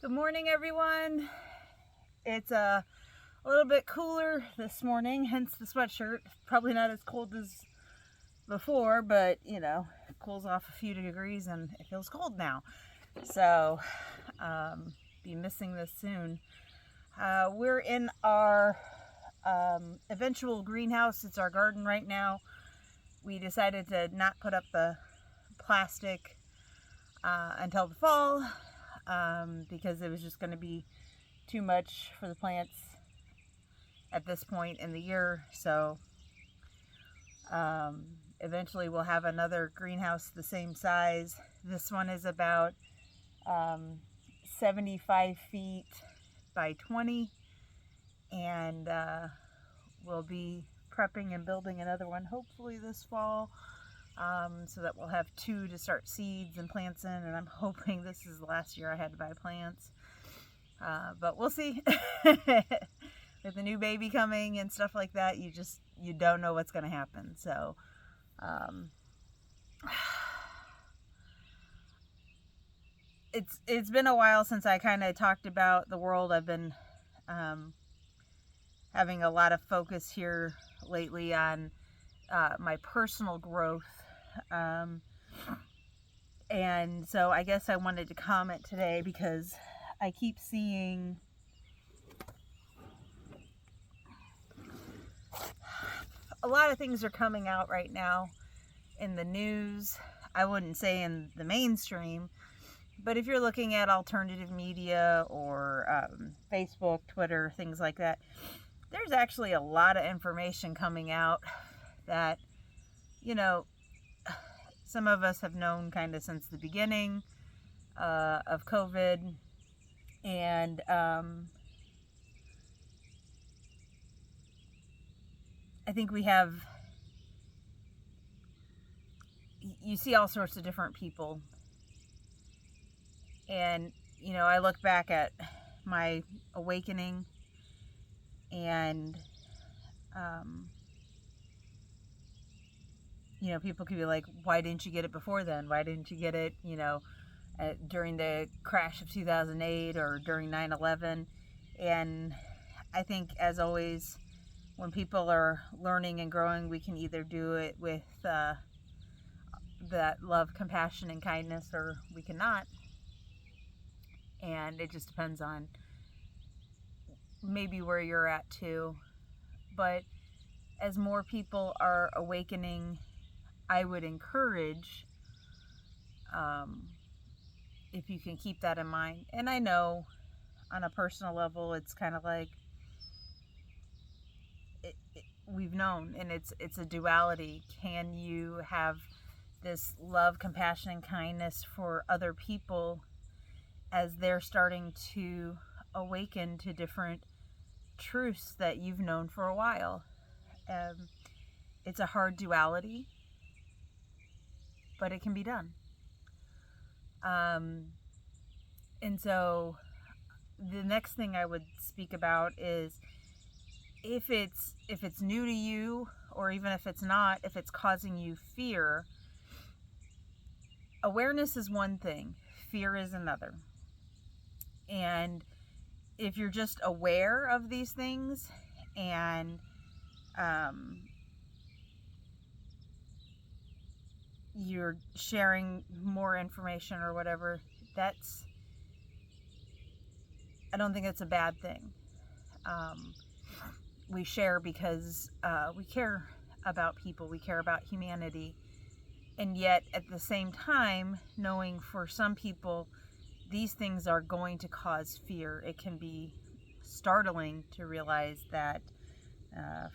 Good morning, everyone. It's a little bit cooler this morning, hence the sweatshirt. Probably not as cold as before, but it cools off a few degrees and it feels cold now. So, be missing this soon. We're in our eventual greenhouse. It's our garden right now. We decided to not put up the plastic until the fall because it was just going to be too much for the plants at this point in the year. So eventually we'll have another greenhouse the same size. This one is about 75 feet by 20, and we'll be prepping and building another one hopefully this fall, so that we'll have two to start seeds and plants in, and I'm hoping this is the last year I had to buy plants. But we'll see. With the new baby coming and stuff like that, you don't know what's going to happen. So it's been a while since I kind of talked about the world. I've been having a lot of focus here lately on my personal growth. And so I guess I wanted to comment today because I keep seeing a lot of things are coming out right now in the news. I wouldn't say in the mainstream, but if you're looking at alternative media or Facebook, Twitter, things like that, there's actually a lot of information coming out that, some of us have known kind of since the beginning of COVID. And I think you see all sorts of different people. And, I look back at my awakening and, people could be like, why didn't you get it before then? Why didn't you get it, during the crash of 2008 or during 9/11? And I think, as always, when people are learning and growing, we can either do it with that love, compassion, and kindness, or we cannot. And it just depends on maybe where you're at too. But as more people are awakening, I would encourage, if you can keep that in mind. And I know on a personal level, it's kind of like we've known, and it's a duality. Can you have this love, compassion, and kindness for other people as they're starting to awaken to different truths that you've known for a while? It's a hard duality, but it can be done. And so the next thing I would speak about is, if it's new to you, or even if it's not, if it's causing you fear, awareness is one thing, fear is another. And if you're just aware of these things and you're sharing more information or whatever, I don't think it's a bad thing. We share because we care about people, we care about humanity, and yet at the same time, knowing for some people these things are going to cause fear. It can be startling to realize that,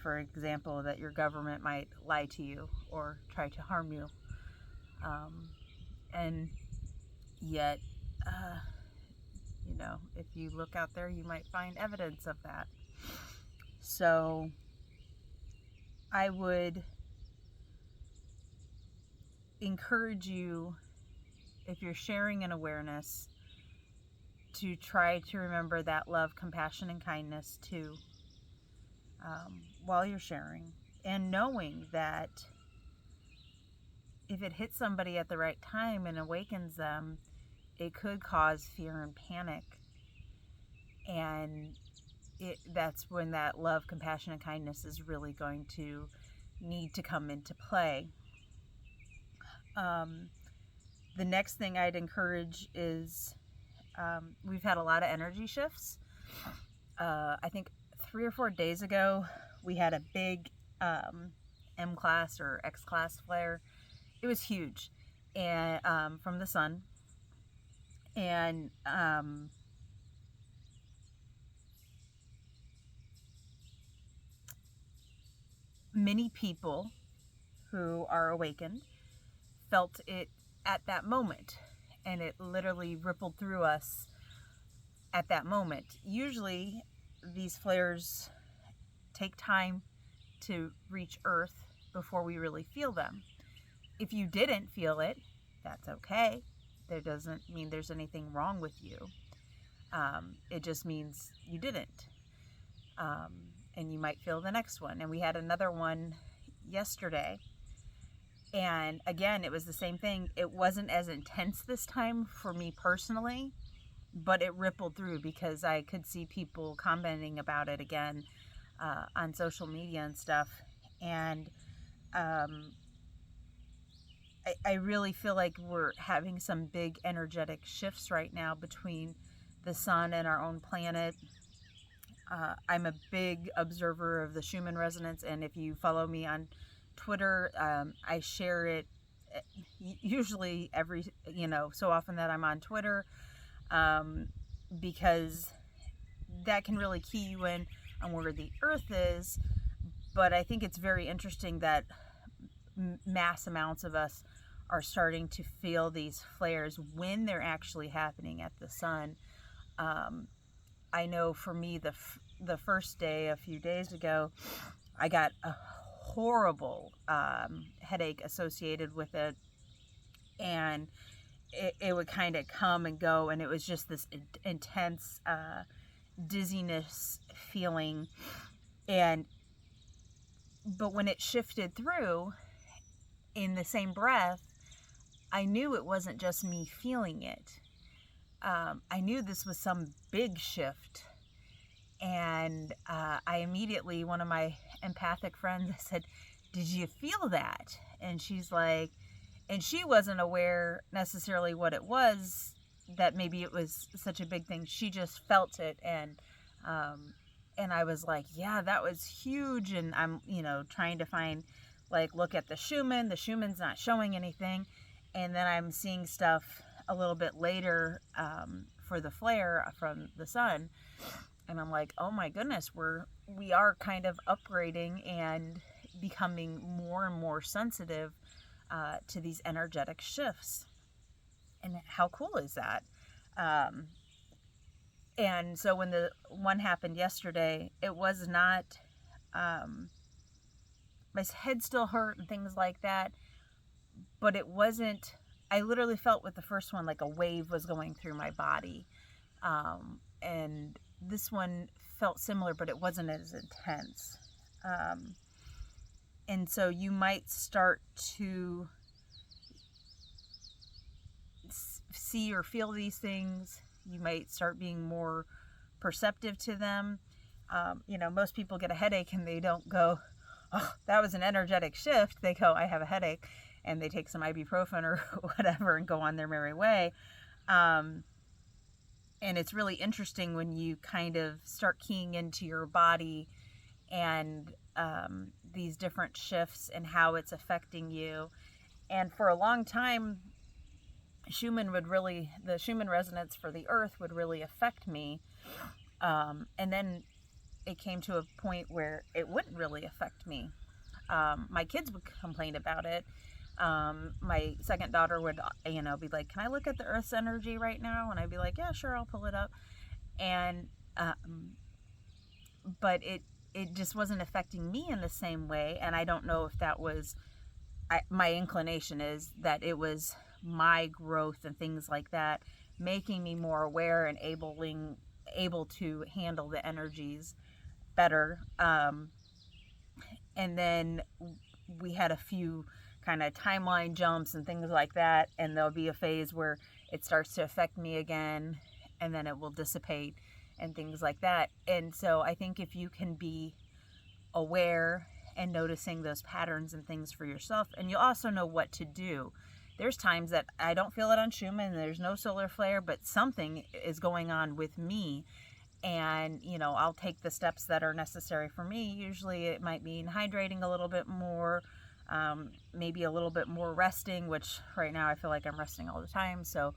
for example, that your government might lie to you or try to harm you. And yet, if you look out there, you might find evidence of that. So I would encourage you, if you're sharing an awareness, to try to remember that love, compassion, and kindness too, while you're sharing, and knowing that if it hits somebody at the right time and awakens them, it could cause fear and panic. And that's when that love, compassion, and kindness is really going to need to come into play. The next thing I'd encourage is we've had a lot of energy shifts. I think 3 or 4 days ago, we had a big M class or X class flare. It was huge, and from the sun. And many people who are awakened felt it at that moment, and it literally rippled through us at that moment. Usually these flares take time to reach Earth before we really feel them. If you didn't feel it, that's okay. That doesn't mean there's anything wrong with you. It just means you didn't. And you might feel the next one. And we had another one yesterday. And again, it was the same thing. It wasn't as intense this time for me personally, but it rippled through because I could see people commenting about it again on social media and stuff. And I really feel like we're having some big energetic shifts right now between the sun and our own planet. I'm a big observer of the Schumann resonance, and if you follow me on Twitter, I share it usually so often that I'm on Twitter, because that can really key you in on where the Earth is. But I think it's very interesting that mass amounts of us are starting to feel these flares when they're actually happening at the sun. I know for me, the first day, a few days ago, I got a horrible headache associated with it, and it would kind of come and go, and it was just this intense dizziness feeling. But when it shifted through in the same breath, I knew it wasn't just me feeling it. I knew this was some big shift. And I immediately, one of my empathic friends, I said, "Did you feel that?" And she's like, and she wasn't aware necessarily what it was, that maybe it was such a big thing. She just felt it. And I was like, yeah, that was huge. And I'm, trying to find, look at the Schumann. The Schumann's not showing anything. And then I'm seeing stuff a little bit later for the flare from the sun. And I'm like, oh my goodness, we are kind of upgrading and becoming more and more sensitive to these energetic shifts. And how cool is that? And so when the one happened yesterday, it was not, my head still hurt and things like that, but it wasn't, I literally felt with the first one like a wave was going through my body. And this one felt similar, but it wasn't as intense. And so you might start to see or feel these things. You might start being more perceptive to them. Most people get a headache and they don't go, "Oh, that was an energetic shift." They go, "I have a headache," and they take some ibuprofen or whatever and go on their merry way. And it's really interesting when you kind of start keying into your body and these different shifts and how it's affecting you. And for a long time, the Schumann resonance for the Earth would really affect me. And then it came to a point where it wouldn't really affect me. My kids would complain about it. My second daughter would, be like, "Can I look at the Earth's energy right now?" And I'd be like, "Yeah, sure, I'll pull it up." And, but it just wasn't affecting me in the same way. And I don't know if that was, my inclination is that it was my growth and things like that, making me more aware and able to handle the energies better. And then we had a few kind of timeline jumps and things like that, and there'll be a phase where it starts to affect me again, and then it will dissipate, and things like that. And so I think if you can be aware and noticing those patterns and things for yourself, and you'll also know what to do. There's times that I don't feel it on Schumann, there's no solar flare, but something is going on with me. And, I'll take the steps that are necessary for me. Usually it might mean hydrating a little bit more, maybe a little bit more resting, which right now I feel like I'm resting all the time. So,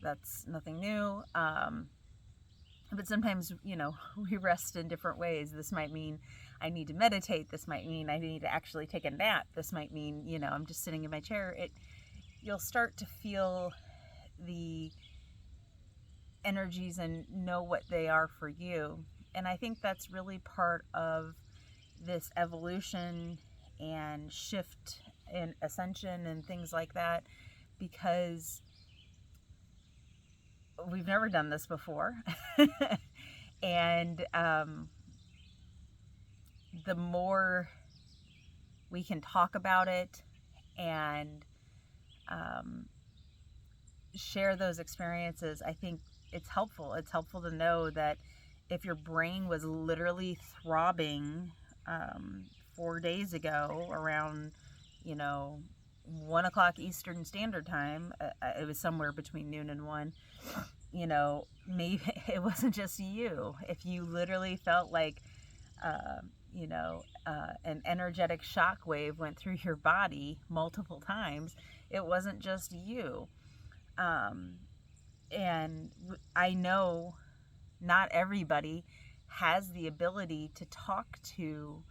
that's nothing new. But sometimes, we rest in different ways. This might mean I need to meditate. This might mean I need to actually take a nap. This might mean, I'm just sitting in my chair. You'll start to feel the energies and know what they are for you. And I think that's really part of this evolution and shift and ascension and things like that, because we've never done this before. And the more we can talk about it and share those experiences, I think it's helpful. It's helpful to know that if your brain was literally throbbing 4 days ago around, 1 o'clock Eastern Standard Time, it was somewhere between noon and 1, maybe it wasn't just you. If you literally felt like, an energetic shock wave went through your body multiple times, it wasn't just you. And I know not everybody has the ability to talk to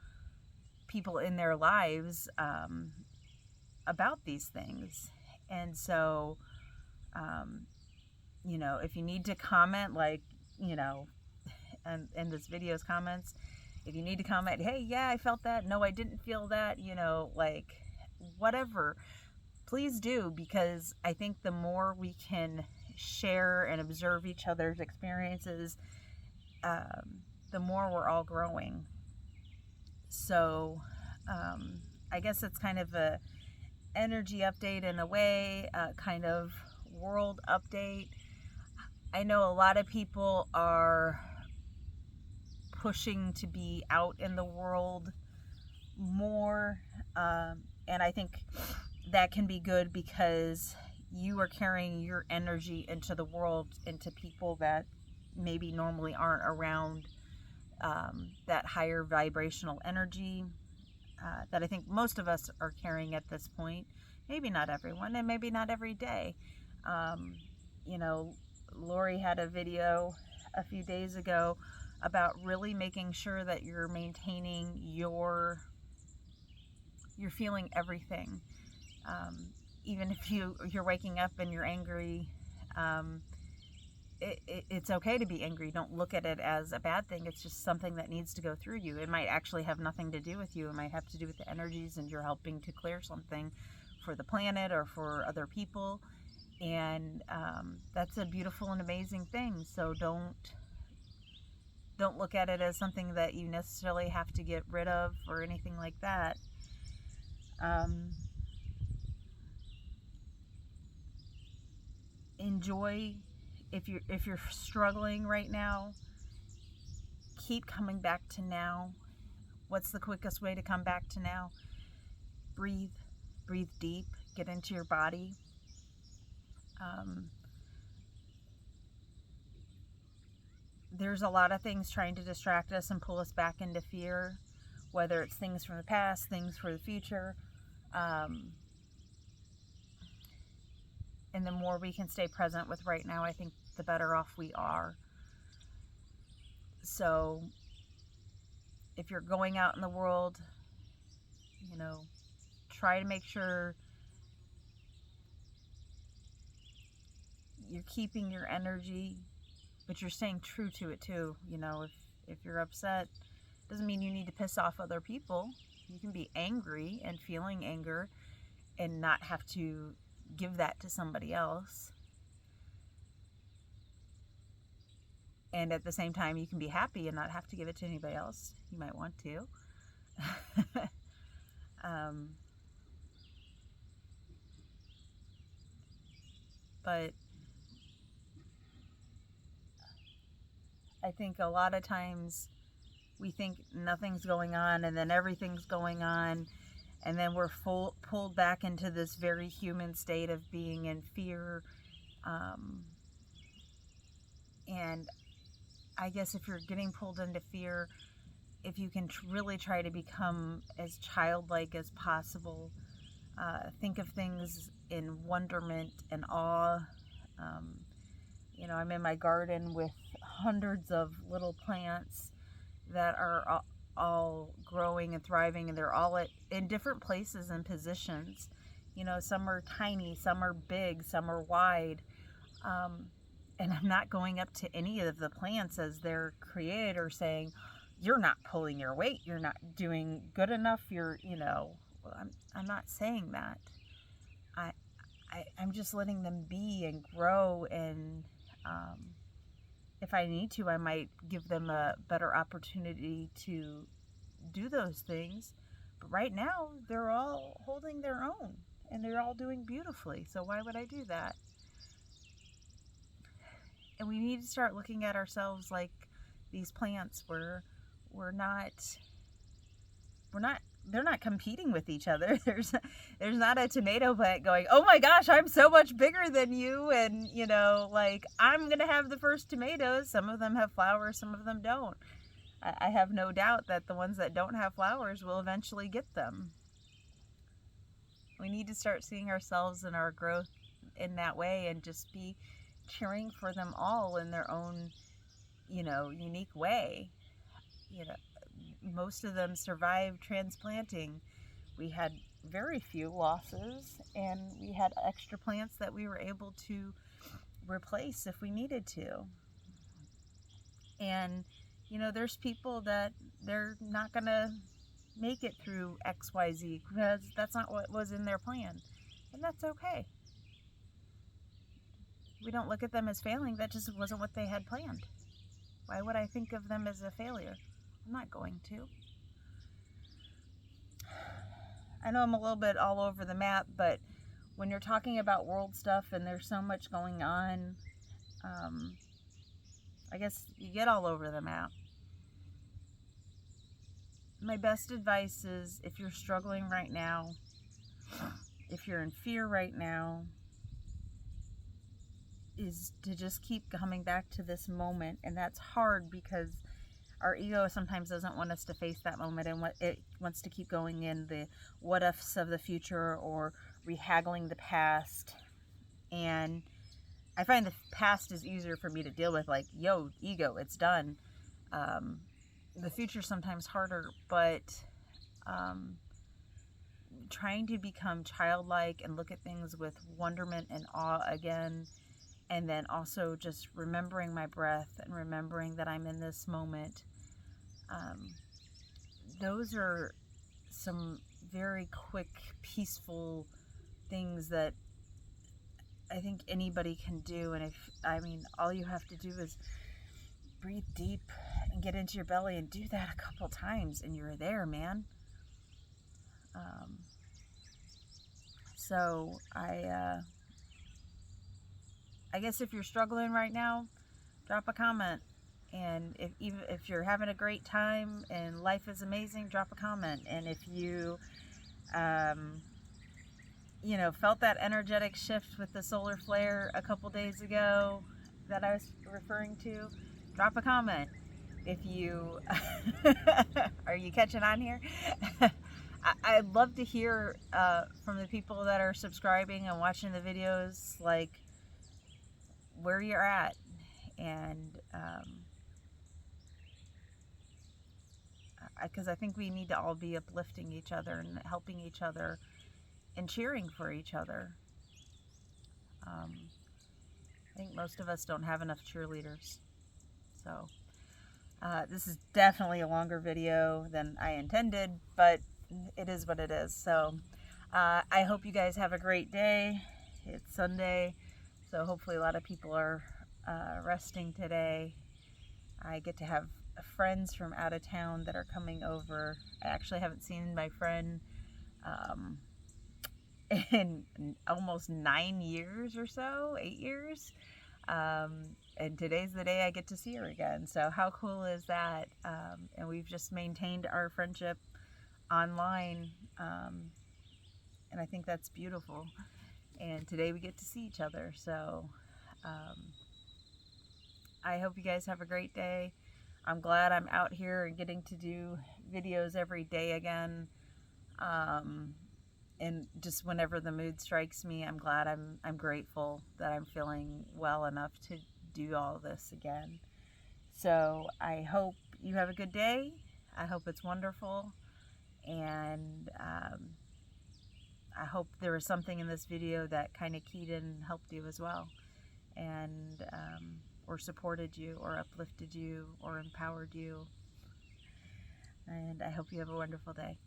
people in their lives about these things. And so, if you need to comment, like, and in this video's comments, if you need to comment, hey, yeah, I felt that. No, I didn't feel that, like whatever, please do, because I think the more we can share and observe each other's experiences, the more we're all growing. So I guess it's kind of a energy update in a way, kind of world update. I know a lot of people are pushing to be out in the world more, and I think that can be good because you are carrying your energy into the world, into people that maybe normally aren't around that higher vibrational energy that I think most of us are carrying at this point. Maybe not everyone, and maybe not every day. Lori had a video a few days ago about really making sure that you're maintaining you're feeling everything. Even if you're waking up and you're angry, it's okay to be angry. Don't look at it as a bad thing. It's just something that needs to go through you. It might actually have nothing to do with you. It might have to do with the energies, and you're helping to clear something for the planet or for other people. And that's a beautiful and amazing thing. So don't look at it as something that you necessarily have to get rid of or anything like that. Enjoy. If you're struggling right now, keep coming back to now. What's the quickest way to come back to now? Breathe deep, get into your body. There's a lot of things trying to distract us and pull us back into fear, whether it's things from the past, things for the future. And the more we can stay present with right now, I think the better off we are. So if you're going out in the world, try to make sure you're keeping your energy, but you're staying true to it too. If you're upset, doesn't mean you need to piss off other people. You can be angry and feeling anger and not have to give that to somebody else. And at the same time, you can be happy and not have to give it to anybody else. You might want to. But I think a lot of times we think nothing's going on, and then everything's going on, and then we're pulled back into this very human state of being in fear. And I guess if you're getting pulled into fear, if you can really try to become as childlike as possible, think of things in wonderment and awe. I'm in my garden with hundreds of little plants that are all growing and thriving, and they're all in different places and positions. Some are tiny, some are big, some are wide. And I'm not going up to any of the plants as their creator saying, you're not pulling your weight, you're not doing good enough, I'm not saying that. I'm just letting them be and grow, and if I need to, I might give them a better opportunity to do those things. But right now, they're all holding their own, and they're all doing beautifully. So why would I do that? And we need to start looking at ourselves like these plants where they're not competing with each other. There's not a tomato plant going, oh my gosh, I'm so much bigger than you, and I'm gonna have the first tomatoes. Some of them have flowers, some of them don't. I have no doubt that the ones that don't have flowers will eventually get them. We need to start seeing ourselves and our growth in that way, and just be cheering for them all in their own unique way. Most of them survived transplanting. We had very few losses, and we had extra plants that we were able to replace if we needed to. And there's people that they're not gonna make it through XYZ because that's not what was in their plan, and that's okay. We don't look at them as failing. That just wasn't what they had planned. Why would I think of them as a failure? I'm not going to. I know I'm a little bit all over the map, but when you're talking about world stuff and there's so much going on, I guess you get all over the map. My best advice is, if you're struggling right now, if you're in fear right now, is to just keep coming back to this moment. And that's hard because our ego sometimes doesn't want us to face that moment, and it wants to keep going in the what ifs of the future or rehaggling the past. And I find the past is easier for me to deal with, like, yo, ego, it's done. The future sometimes harder, but trying to become childlike and look at things with wonderment and awe again. And then also just remembering my breath and remembering that I'm in this moment. Those are some very quick, peaceful things that I think anybody can do. And all you have to do is breathe deep and get into your belly and do that a couple times, and you're there, man. So I guess if you're struggling right now, drop a comment. And if you're having a great time and life is amazing, drop a comment. And if you felt that energetic shift with the solar flare a couple days ago that I was referring to, drop a comment. If you are you catching on here? I'd love to hear from the people that are subscribing and watching the videos, like, where you're at. And because I think we need to all be uplifting each other and helping each other and cheering for each other. I think most of us don't have enough cheerleaders. So this is definitely a longer video than I intended, but it is what it is. So I hope you guys have a great day. It's Sunday, so hopefully a lot of people are resting today. I get to have friends from out of town that are coming over. I actually haven't seen my friend in almost 9 years or so, 8 years. And today's the day I get to see her again. So how cool is that? And we've just maintained our friendship online. And I think that's beautiful. And today we get to see each other. So I hope you guys have a great day. I'm glad I'm out here and getting to do videos every day again. And just whenever the mood strikes me, I'm glad, I'm grateful that I'm feeling well enough to do all this again. So I hope you have a good day. I hope it's wonderful. And I hope there was something in this video that kind of keyed in and helped you as well. And or supported you or uplifted you or empowered you. And I hope you have a wonderful day.